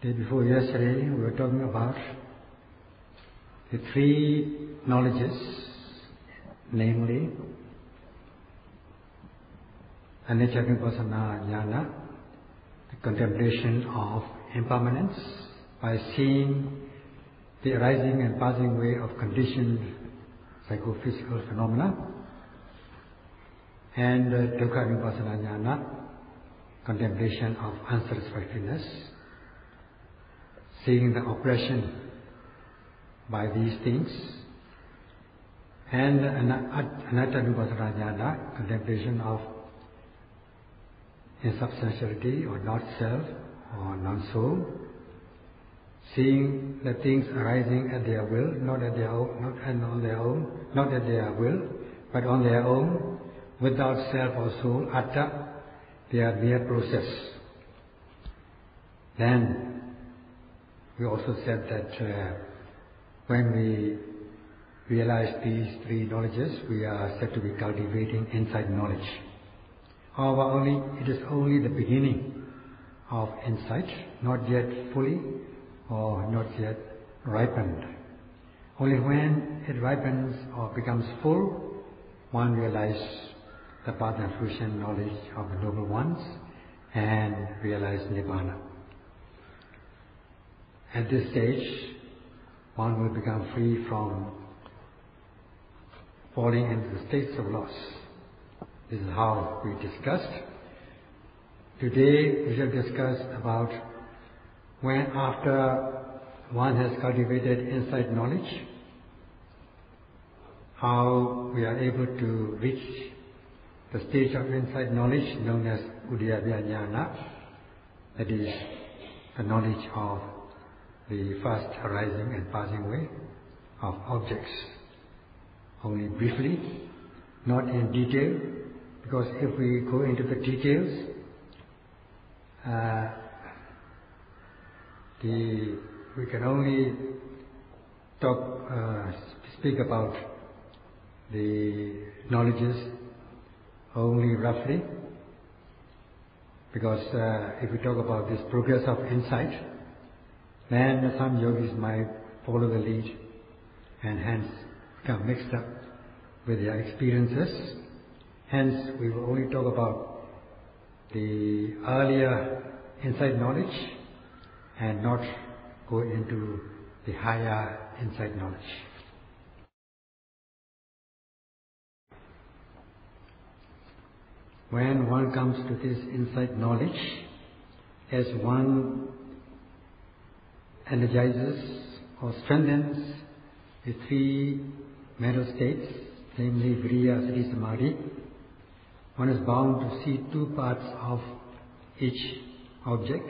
Day before yesterday, we were talking about the three knowledges, namely Anicca Vipassana Jnana, the contemplation of impermanence by seeing the arising and passing away of conditioned psychophysical phenomena, and Dukkha Vipassana Jnana, contemplation of unsatisfactoriness, seeing the oppression by these things, and Anatta Vipassana Jnana, contemplation of insubstantiality or not self or non-soul, seeing the things arising at their will, not at their will, but on their own, without self or soul, atta, they are mere process. Then we also said that when we realize these three knowledges, we are said to be cultivating insight knowledge. However, it is only the beginning of insight, not yet fully or not yet ripened. Only when it ripens or becomes full, one realizes the path and fruition knowledge of the Noble Ones and realize Nibbana. At this stage, one will become free from falling into the states of loss. This is how we discussed. Today we shall discuss about when after one has cultivated insight knowledge, how we are able to reach the stage of insight knowledge known as Uddiyabhya Jnana, that is the knowledge of the fast arising and passing away of objects. Only briefly, not in detail, because if we go into the details, we can only speak about the knowledges only roughly, because if we talk about this progress of insight, then some yogis might follow the lead and hence become mixed up with their experiences. Hence, we will only talk about the earlier insight knowledge and not go into the higher insight knowledge. When one comes to this insight knowledge, as one energizes or strengthens the three mental states, namely Viriya, Sati, Samadhi, one is bound to see two parts of each object,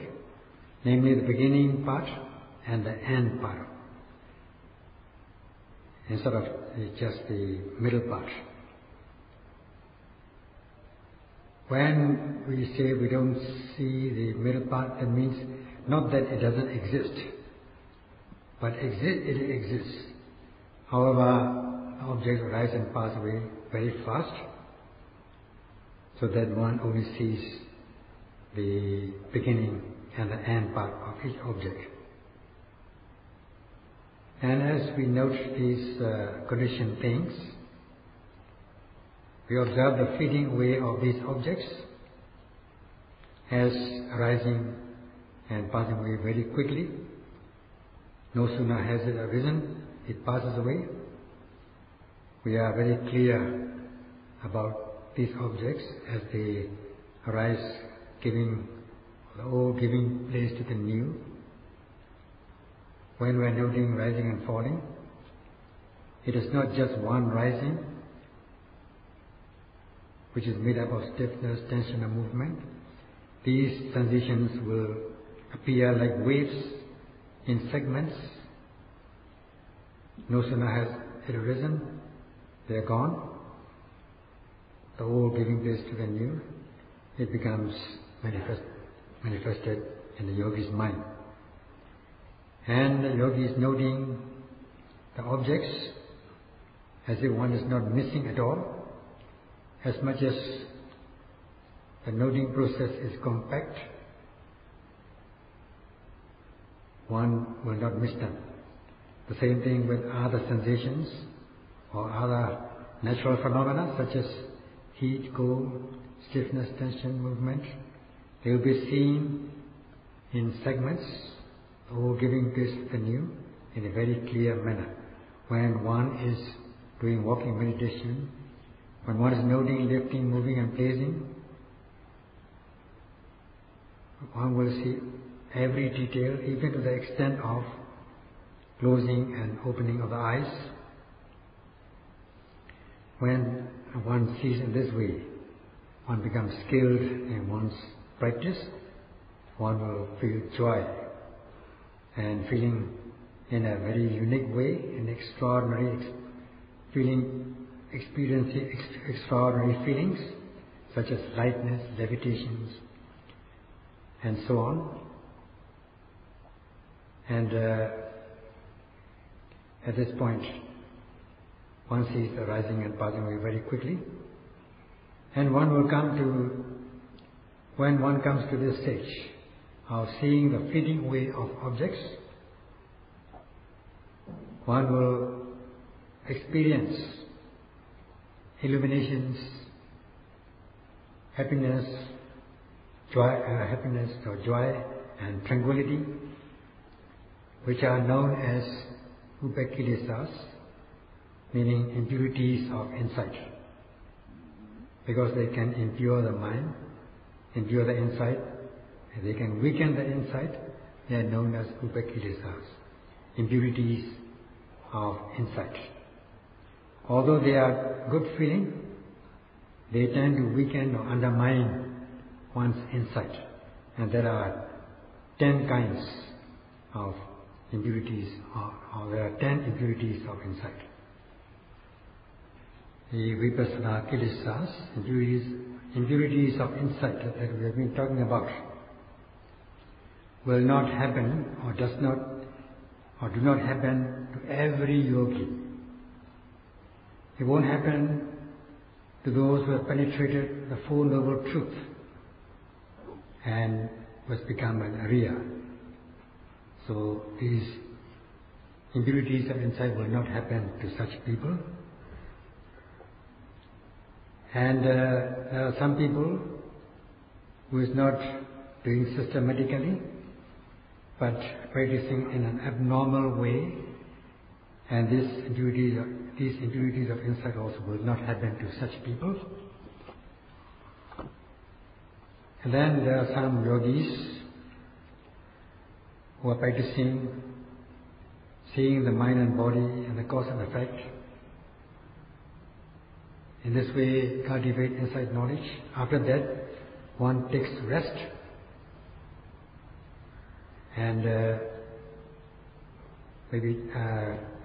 namely the beginning part and the end part, instead of just the middle part. When we say we don't see the middle part, that means not that it doesn't exist, but it exists. However, objects arise and pass away very fast, so that one only sees the beginning and the end part of each object. And as we note these conditioned things, we observe the fading away of these objects as arising and passing away very quickly. No sooner has it arisen, it passes away. We are very clear about these objects as they arise, giving the old giving place to the new. When we are noting rising and falling, it is not just one rising, which is made up of stiffness, tension and movement. These transitions will appear like waves in segments. No sooner has it arisen, they are gone. The old giving place to the new, it becomes manifested in the yogi's mind. And the yogi is noting the objects as if one is not missing at all. As much as the noting process is compact, one will not miss them. The same thing with other sensations or other natural phenomena such as heat, cold, stiffness, tension, movement. They will be seen in segments or giving this anew in a very clear manner. When one is doing walking meditation, when one is noting, lifting, moving and placing, one will see every detail, even to the extent of closing and opening of the eyes. When one sees in this way, one becomes skilled in one's practice. One will feel joy and feeling in a very unique way, an extraordinary feeling, experiencing extraordinary feelings such as lightness, levitations, and so on. And at this point, one sees the rising and passing away very quickly. And one will come to, when one comes to this stage of seeing the fleeting away of objects, one will experience illuminations, happiness or joy and tranquility, which are known as Upakkilesas, meaning impurities of insight. Because they can impure the mind, impure the insight, and they can weaken the insight, they are known as Upakkilesas, impurities of insight. Although they are good feeling, they tend to weaken or undermine one's insight. And there are 10 kinds of impurities, or there are 10 impurities of insight. The Vipassana Kilesas, impurities of insight that we have been talking about, will not happen or do not happen to every yogi. It won't happen to those who have penetrated the Four Noble Truths and has become an Arya. So these impurities of insight will not happen to such people. And there are some people who is not doing systematically, but practicing in an abnormal way, and these impurities of insight also will not happen to such people. And then there are some yogis who are practicing, seeing the mind and body and the cause and effect. In this way, cultivate insight knowledge. After that, one takes rest and maybe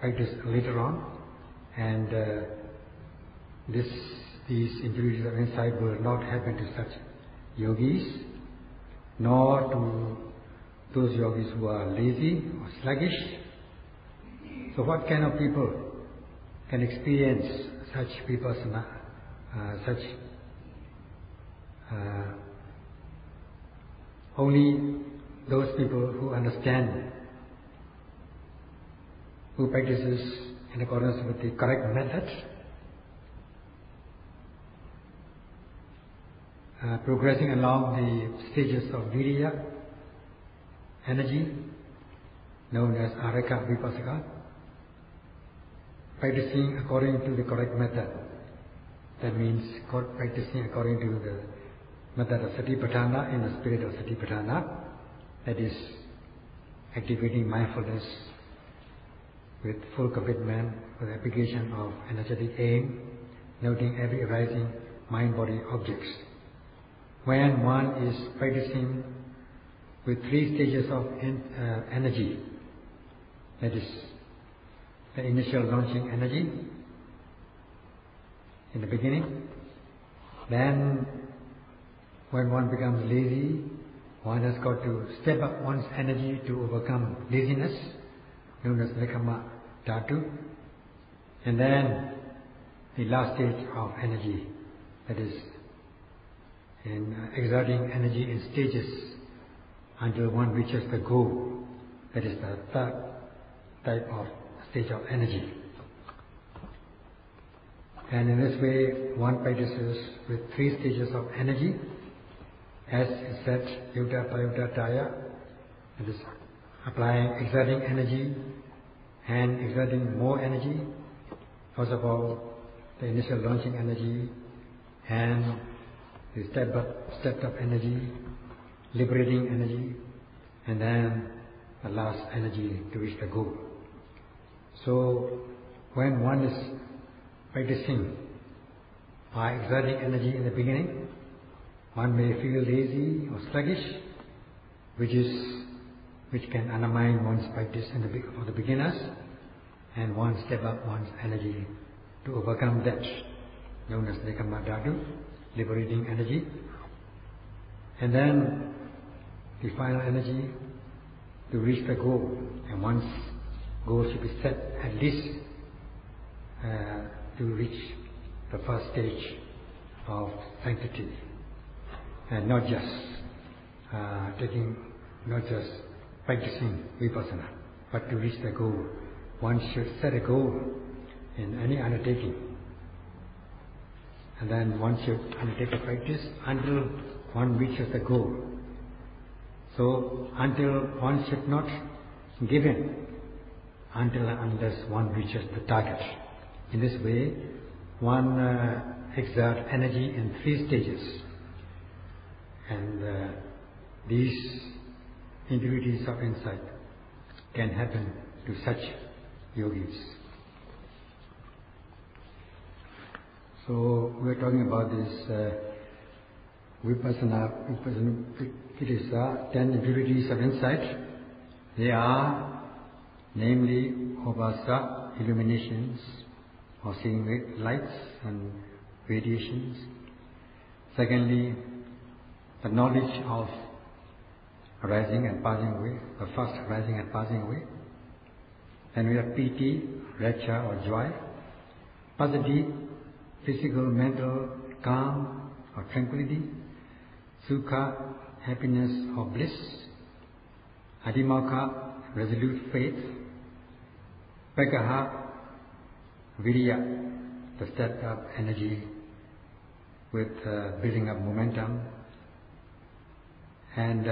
practice later on. And these impurities of insight will not happen to such yogis, nor to those yogis who are lazy or sluggish. So what kind of people can experience such vipassana, only those people who understand, who practices in accordance with the correct method, progressing along the stages of virya, energy, known as araka vipassaka, practicing according to the correct method. That means practicing according to the method of satipatthana, in the spirit of satipatthana, that is activating mindfulness with full commitment, with application of energetic aim, noting every arising mind-body objects. When one is practicing with 3 stages of energy, that is the initial launching energy in the beginning, then when one becomes lazy, one has got to step up one's energy to overcome laziness, known as Nekama Dhatu. And then the last stage of energy, that is in exerting energy in stages until one reaches the goal, That is the third type of stage of energy. And in this way, one practices with 3 stages of energy, as is said, Yuta Payuta Daya, that is applying, exerting energy and exerting more energy. First of all, the initial launching energy and the stepped up energy, liberating energy, and then the last energy to reach the goal. So when one is practicing by exerting energy in the beginning, one may feel lazy or sluggish, which can undermine one's practice for the beginners, and one step up one's energy to overcome that, known as Nekama Dhatu, liberating energy. And then the final energy to reach the goal, and one's goal should be set at least to reach the first stage of sanctity, and not just practicing Vipassana, but to reach the goal. One should set a goal in any undertaking, and then one should undertake a practice until one reaches the goal. So until one should not give in until and unless one reaches the target. In this way, one exerts energy in 3 stages, and these impurities of insight can happen to such yogis. So we are talking about this Vipassana, 10 impurities of insight. They are namely Obhasa, illuminations, or seeing lights and radiations. Secondly, the knowledge of arising and passing away, the first arising and passing away. Then we have piti, rapture or joy. Passaddhi, physical, mental, calm or tranquility. Sukha, happiness or bliss. Adhimokkha, resolute faith. Pekaha, virya, the stepped up energy with building up momentum. And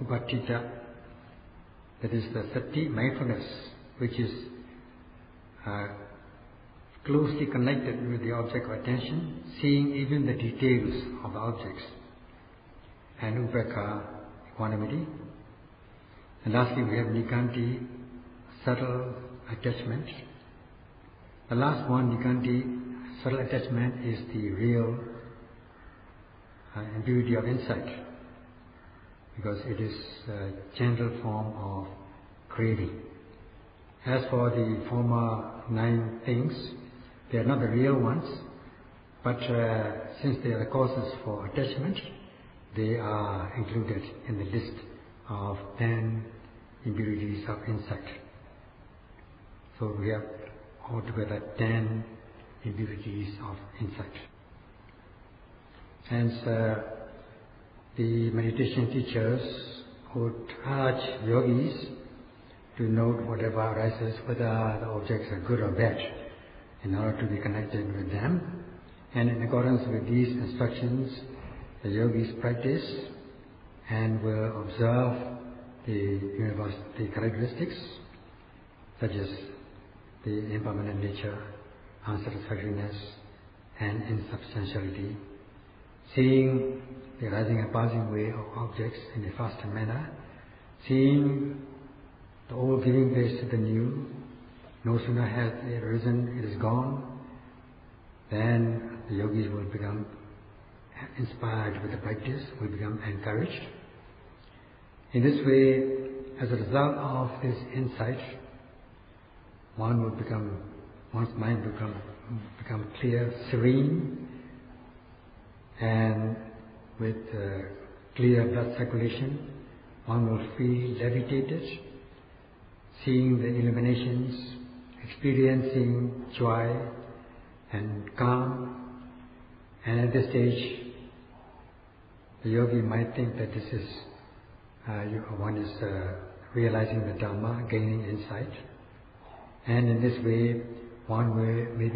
Upakkilesas, that is the sati, mindfulness, which is closely connected with the object of attention, seeing even the details of the objects. And Upekkha, equanimity. And lastly we have Nikanti, subtle attachment. The last one, Nikanti, subtle attachment, is the real impurity of insight, because it is a general form of craving. As for the former 9 things, they are not the real ones, but since they are the causes for attachment, they are included in the list of 10 impurities of insight. So we have altogether 10 impurities of insight. Hence, the meditation teachers would urge yogis to note whatever arises, whether the objects are good or bad, in order to be connected with them. And in accordance with these instructions, the yogis practice and will observe the characteristics, such as the impermanent nature, unsatisfactoriness, and insubstantiality, seeing the rising and passing away of objects in a faster manner, seeing the old giving place to the new. No sooner has it arisen, it is gone, then the yogis will become inspired with the practice, will become encouraged. In this way, as a result of this insight, one's mind will become clear, serene, and with clear blood circulation, one will feel levitated, seeing the illuminations, experiencing joy and calm. And at this stage, the yogi might think that this is one is realizing the Dhamma, gaining insight. And in this way, one may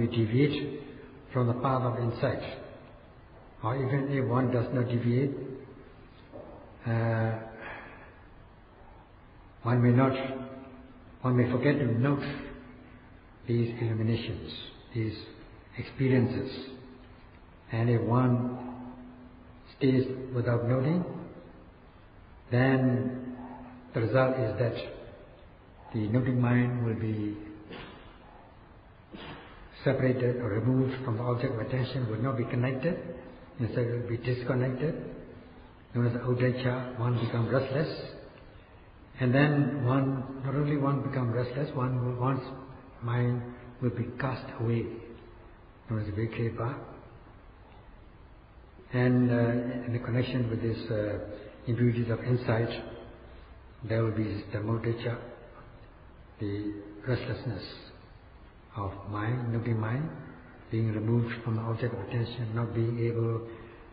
deviate from the path of insight. Or even if one does not deviate, one may forget to note these illuminations, these experiences. And if one stays without noting, then the result is that the noting mind will be separated or removed from the object of attention, will not be connected, instead it will be disconnected. Known as uddhacca, one becomes restless. And then not only one becomes restless, one's mind will be cast away, known as viklepa. And in the connection with this impurities of insight, there will be the uddhacca, the restlessness of mind, noting mind, being removed from the object of attention, not being able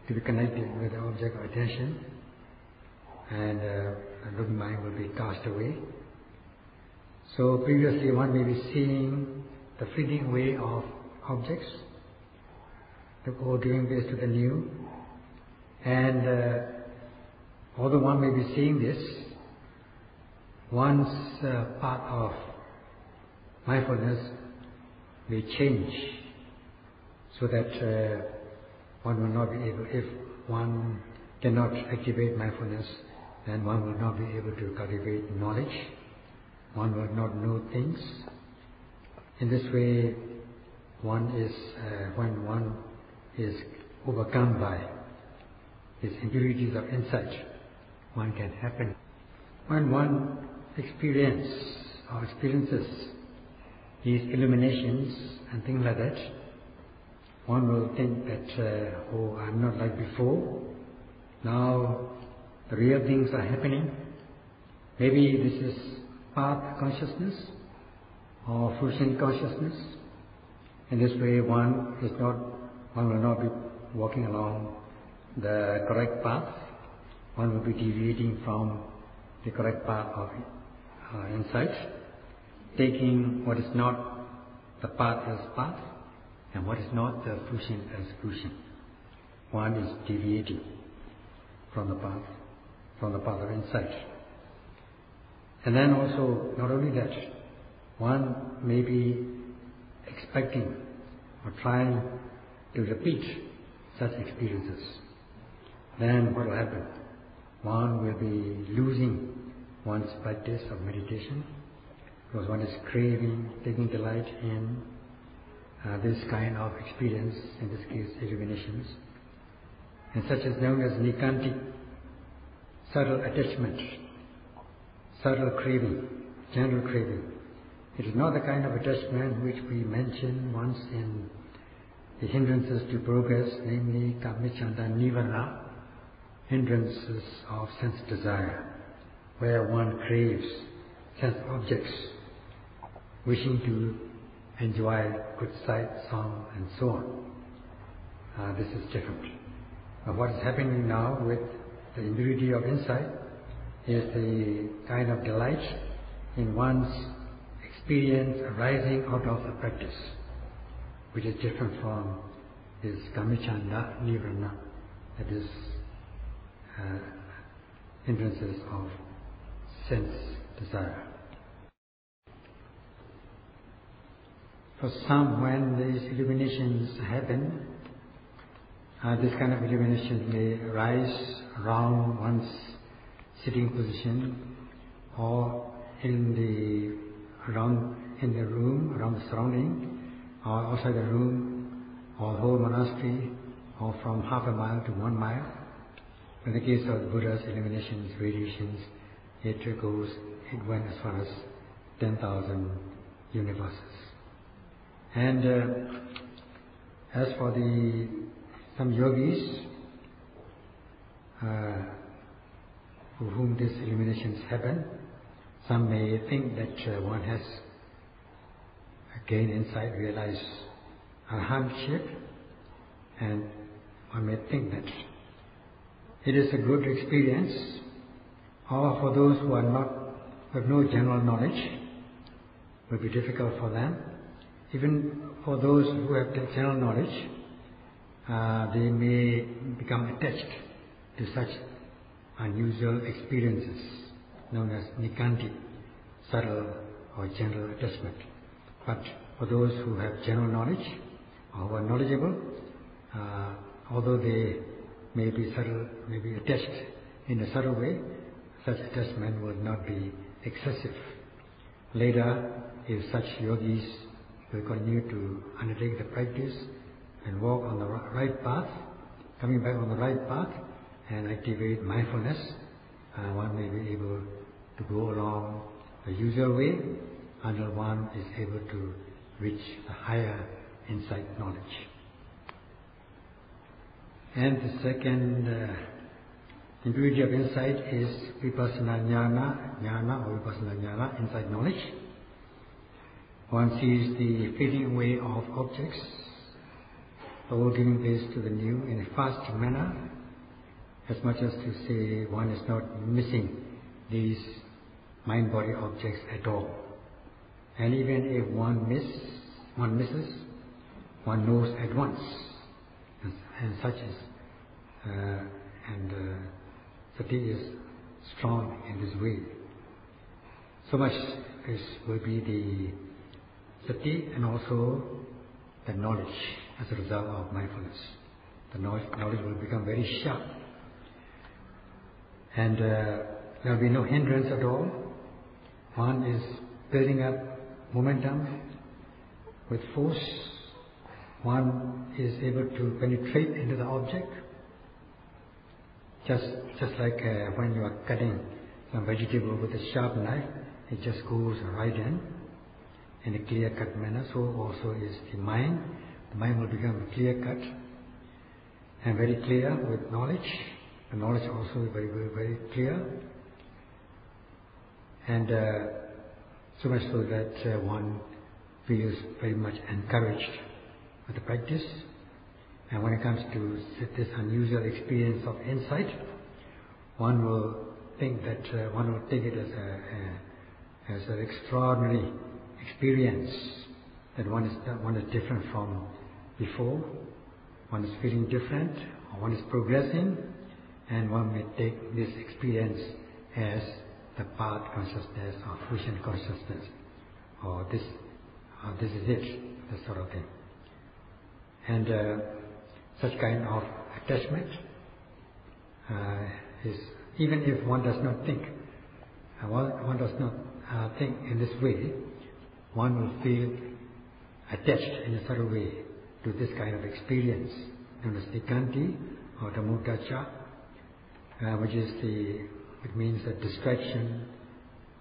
to be connected with the object of attention, and the noting mind will be cast away. So previously one may be seeing the fleeting away of objects, the old doing this to the new, and although one may be seeing this, one's path of mindfulness may change, so that one will not be able, if one cannot activate mindfulness, then one will not be able to cultivate knowledge, one will not know things. In this way, when one is overcome by these impurities of insight, one can happen. When one experiences these illuminations and things like that, one will think that, I'm not like before. Now the real things are happening. Maybe this is path consciousness or fruition consciousness. In this way, one will not be walking along the correct path. One will be deviating from the correct path of insight, taking what is not the path as path, and what is not the fruition as fruition. One is deviating from the path of insight. And then also, not only that, one may be expecting or trying to repeat such experiences. Then what will happen? One will be losing one's practice of meditation, because one is craving, taking delight in this kind of experience, in this case illuminations, and such is known as nikantic, subtle attachment, subtle craving, general craving. It is not the kind of attachment which we mentioned once in the hindrances to progress, namely kammichanda nivana, hindrances of sense desire, where one craves sense objects, wishing to enjoy good sight, sound, and so on. This is different. But what is happening now with the impurity of insight is the kind of delight in one's experience arising out of the practice, which is different from this kammichanda nirvana, that is hindrances of sense desire. For some, when these illuminations happen, this kind of illumination may arise around one's sitting position, or in the room, around the surrounding, or outside the room, or whole monastery, or from half a mile to 1 mile. In the case of the Buddha's illuminations, radiations, it went as far as 10,000 universes. And as for some yogis for whom these illuminations happen, some may think that one has gained insight, realized arahantship, and one may think that it is a good experience Or for those who have no general knowledge, it will be difficult for them. Even for those who have the general knowledge, they may become attached to such unusual experiences known as nikanti, subtle or general attachment. But for those who have general knowledge or who are knowledgeable, although they may be attached in a subtle way, such attachment will not be excessive. Later, if such yogis will continue to undertake the practice and walk on the right path, coming back on the right path and activate mindfulness, one may be able to go along the usual way until one is able to reach the higher insight knowledge. And the second ingredient of insight is Vipassana jnana or Vipassana jnana, insight knowledge. One sees the fading away of objects, the old giving place to the new in a fast manner, as much as to say one is not missing these mind-body objects at all. And even if one misses, one knows at once, and such is, sati is strong in this way. So much will be the sati and also the knowledge as a result of mindfulness. The knowledge will become very sharp, and there will be no hindrance at all. One is building up momentum with force. One is able to penetrate into the object, just like when you are cutting some vegetable with a sharp knife, it just goes right in a clear-cut manner. So also is the mind. The mind will become clear-cut and very clear with knowledge. The knowledge also is very, very, very clear. And so much so that one feels very much encouraged with the practice. And when it comes to this unusual experience of insight, one will think that one will take it as an extraordinary experience, that one is different from before. One is feeling different, or one is progressing, and one may take this experience as the path consciousness or fruition consciousness, or this is it, this sort of thing. And such kind of attachment is, even if one does not think, think in this way, one will feel attached in a subtle way to this kind of experience, known as nikanti or dhammutacha, which means a distraction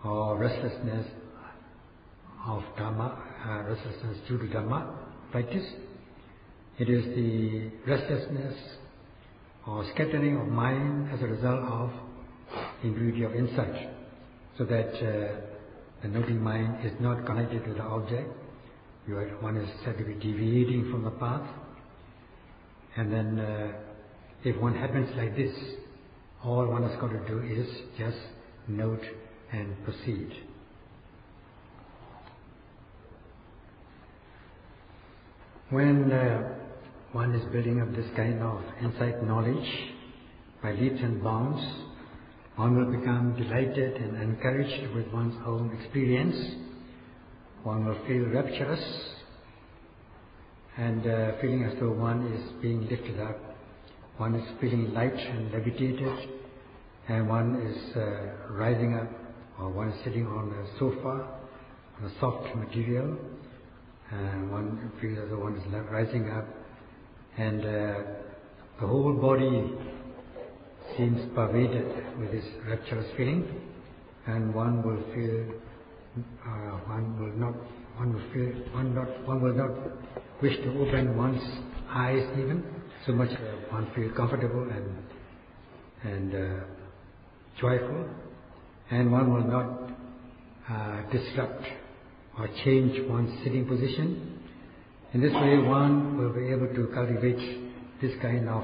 or restlessness of Dhamma, restlessness due to Dhamma practice. It is the restlessness or scattering of mind as a result of ingredient of insight, so that the noting mind is not connected to the object. One is said to be deviating from the path. And then if one happens like this, all one has got to do is just note and proceed. When one is building up this kind of insight knowledge by leaps and bounds, one will become delighted and encouraged with one's own experience. One will feel rapturous and feeling as though one is being lifted up. One is feeling light and levitated, and one is rising up, or one is sitting on a sofa, on a soft material, and one feels as though one is rising up, and the whole body seems pervaded with this rapturous feeling, and one will feel, one will not wish to open one's eyes even, so much one feels comfortable and joyful, and one will not disrupt or change one's sitting position. In this way, one will be able to cultivate this kind of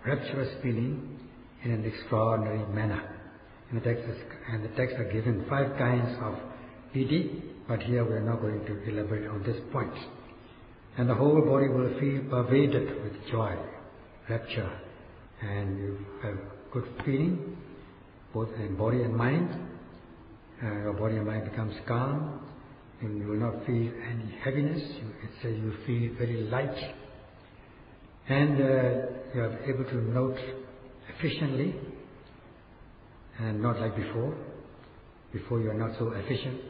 rapturous feeling in an extraordinary manner. And the texts are given 5 kinds of piti, but here we are not going to elaborate on this point. And the whole body will feel pervaded with joy, rapture, and you have good feeling, both in body and mind. Your body and mind becomes calm, and you will not feel any heaviness. You feel very light, and you are able to note efficiently, and not like before. Before you are not so efficient.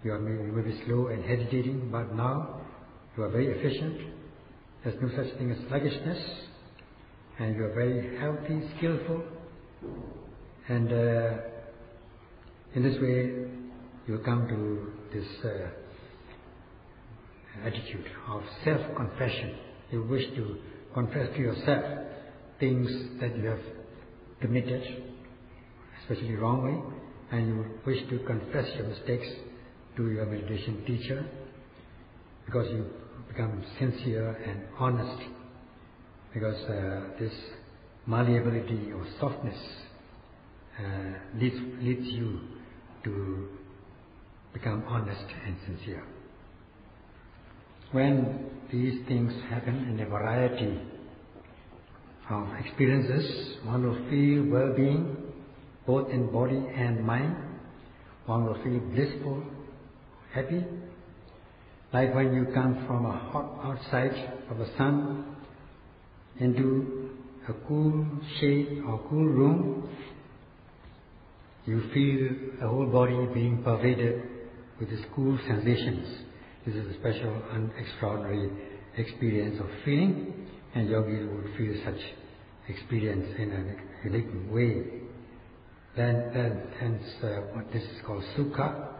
You may be slow and hesitating, but now you are very efficient. There's no such thing as sluggishness, and you are very healthy, skillful, and in this way you come to this attitude of self-confession. You wish to confess to yourself things that you have committed, especially wrongly, and you wish to confess your mistakes to your meditation teacher, because you become sincere and honest, because this malleability or softness leads you to become honest and sincere. When these things happen in a variety of experiences, one will feel well-being both in body and mind. One will feel blissful, happy, like when you come from a hot outside of the sun into a cool shade or cool room. You feel the whole body being pervaded with these cool sensations. This is a special and extraordinary experience of feeling, and yogis would feel such experience in a unique way. Hence what this is called sukha,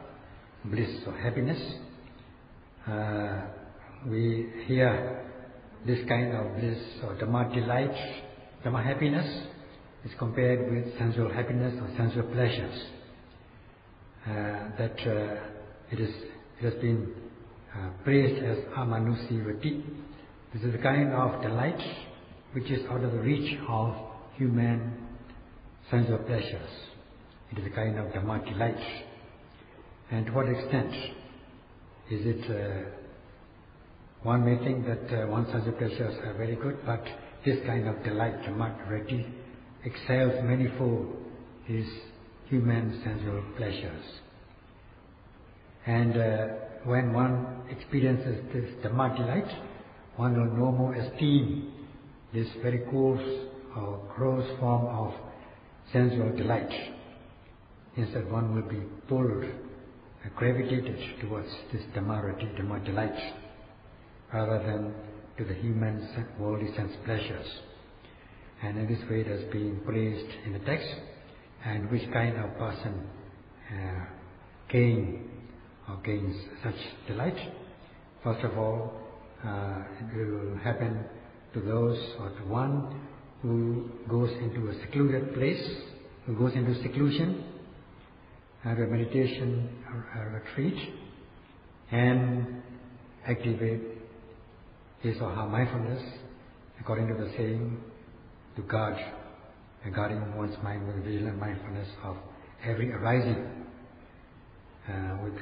bliss or happiness. We hear this kind of bliss or Dhamma delight, Dhamma happiness is compared with sensual happiness or sensual pleasures. It has been praised as amanussivati. This is the kind of delight which is out of the reach of human sensual pleasures. It is a kind of Dhamma delight. And to what extent is it? One may think that one's sensual pleasures are very good, but this kind of delight, Dhamma, excels manifold his human sensual pleasures. And when one experiences this Dhamma delight, one will no more esteem this very coarse or gross form of sensual delight. Instead, one will be pulled, gravitated towards this Dhamma delight, rather than to the human worldly sense pleasures. And in this way it has been praised in the text, and which kind of person gains such delight. First of all, it will happen to those or to one who goes into a secluded place, who goes into seclusion, have a meditation retreat, and activate his or her mindfulness according to the saying, to guarding one's mind with vigilant mindfulness of every arising, with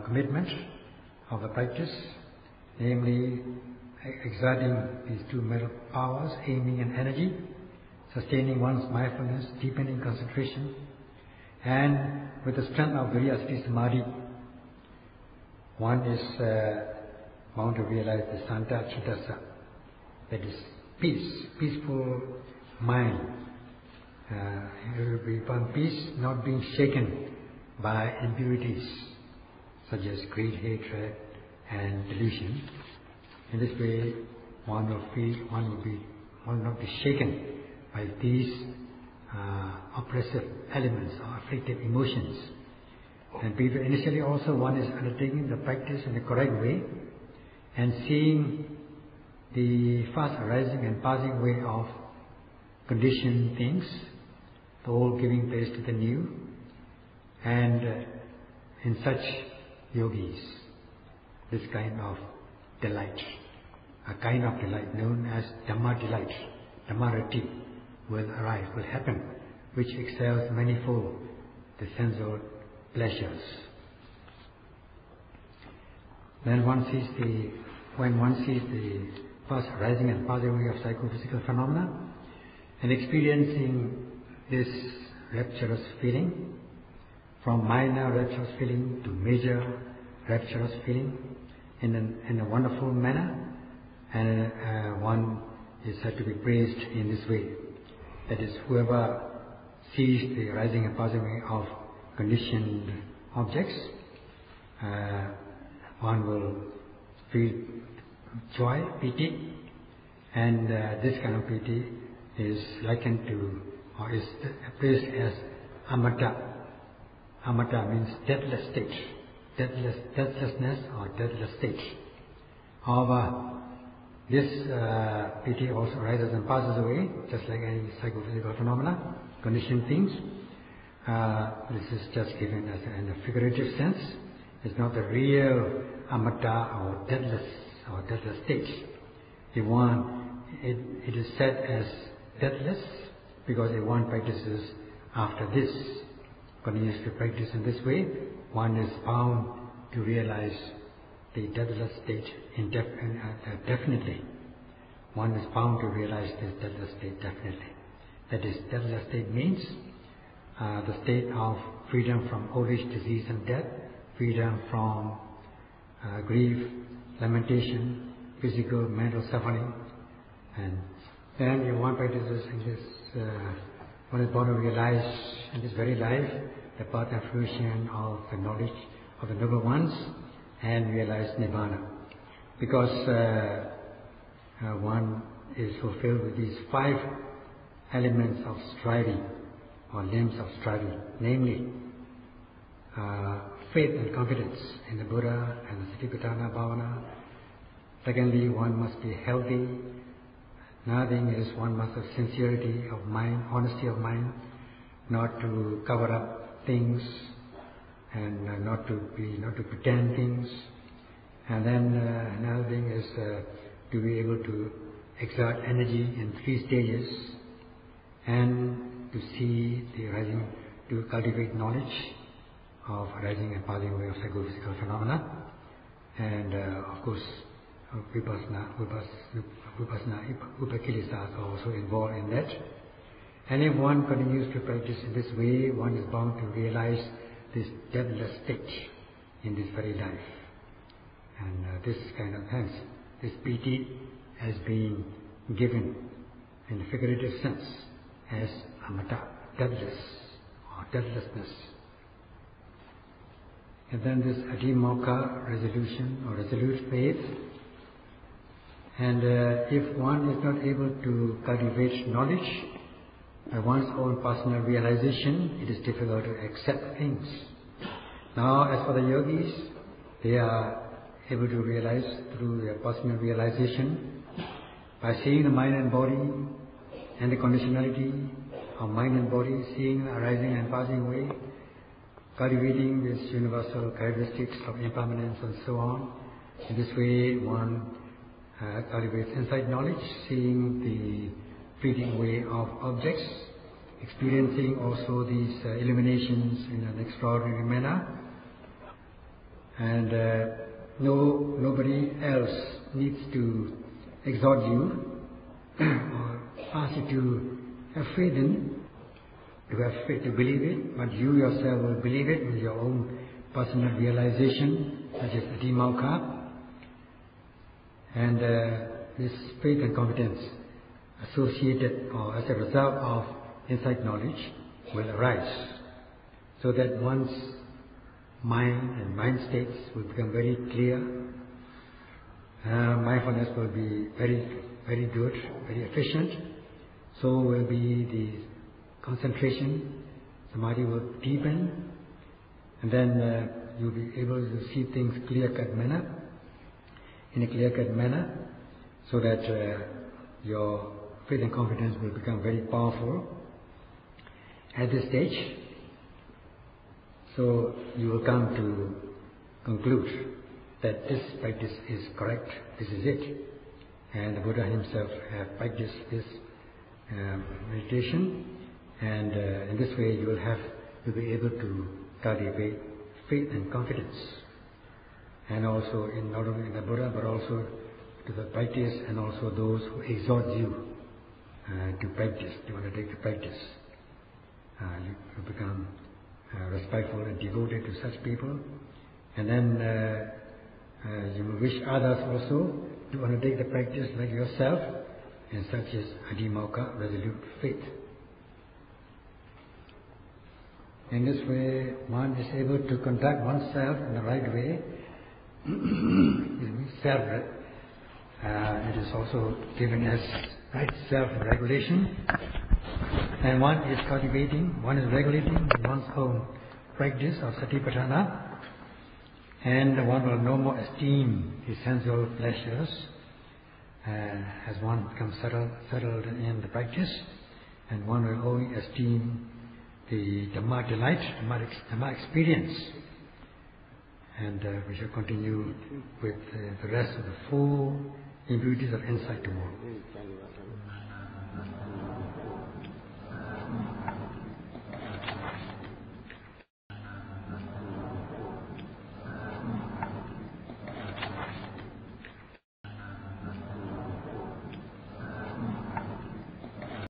commitment of the practice, namely exerting these two mental powers, aiming and energy, sustaining one's mindfulness, deepening concentration, and with the strength of Virya Samadhi, one is bound to realize the Santa Chittasa, that is peaceful mind. It will be one peace, not being shaken by impurities such as greed, hatred, and delusion. In this way, one will not be shaken by these oppressive elements or afflictive emotions. And initially also one is undertaking the practice in the correct way and seeing the fast arising and passing away of conditioned things, the old giving place to the new. And in such yogis, this kind of delight, a kind of delight known as Dhamma delight, Dhammarati, will arise, will happen, which excels manifold the sensual pleasures. Then when one sees the first rising and passing away of psychophysical phenomena, and experiencing this rapturous feeling, from minor rapturous feeling to major rapturous feeling, in a wonderful manner, and one is said to be praised in this way. That is, whoever sees the rising and passing away of conditioned objects, one will feel joy, pity, and this kind of pity is likened to, or is praised as amata. Amata means deathless state, deathlessness or deathless state. However, this pity also arises and passes away, just like any psychophysical phenomena, conditioned things. This is just given as in a figurative sense. It's not the real amata or deathless state. It is said as deathless because if one practices after this, continues to practice in this way, one is bound to realize the deathless state definitely. One is bound to realize this deathless state definitely. That is, deathless state means the state of freedom from old age, disease and death, freedom from grief, lamentation, physical, mental suffering. And then if one practices in this, one is bound to realize in this very life the path and fruition of the knowledge of the noble ones and realize Nibbana. Because one is fulfilled with these 5 elements of striving, or limbs of striving, namely faith and confidence in the Buddha and the Satipatthana Bhavana. Secondly, one must be healthy. Another thing is one must have sincerity of mind, honesty of mind, not to cover up things and not to pretend things. And then another thing is to be able to exert energy in 3 stages and to see the rising, to cultivate knowledge of rising and passing away of psychophysical phenomena, and of course Vipassana, Upakkilesas are also involved in that. And if one continues to practice in this way, one is bound to realize this deathless state in this very life. And this kind of hence, this piti has been given in the figurative sense as amata, deathless or deathlessness. And then this adhimokkha, resolution or resolute faith. And if one is not able to cultivate knowledge by one's own personal realization, it is difficult to accept things. Now, as for the yogis, they are able to realize through their personal realization by seeing the mind and body and the conditionality of mind and body, seeing the arising and passing away, cultivating these universal characteristics of impermanence and so on. In this way, one cultivates insight knowledge, seeing the fleeting way of objects, experiencing also these illuminations in an extraordinary manner. And nobody else needs to exhort you or ask you to have faith in, to have faith to believe it, but you yourself will believe it with your own personal realization, such as adhimokkha. And this faith and confidence associated or as a result of insight knowledge will arise, so that one's mind and mind states will become very clear. Mindfulness will be very, very good, very efficient. So will be the concentration. Samadhi will deepen, and then you'll be able to see things in a clear-cut manner, so that your faith and confidence will become very powerful at this stage. So you will come to conclude that this practice is correct, this is it. And the Buddha himself had practiced this meditation, and in this way you'll be able to cultivate faith and confidence, and also not only in the Buddha but also to the practice, and also those who exhort you to practice, to undertake the practice. You become respectful and devoted to such people, and then you will wish others also to undertake the practice like yourself, and such is adhimokkha, resolute faith. In this way, one is able to conduct oneself in the right way. It is also given as right self-regulation, and one is regulating one's own practice of satipatthana, and one will no more esteem his sensual pleasures as one becomes settled in the practice, and one will only esteem the Dhamma delight, Dhamma experience. And we shall continue with the rest of the 4 impurities of insight tomorrow.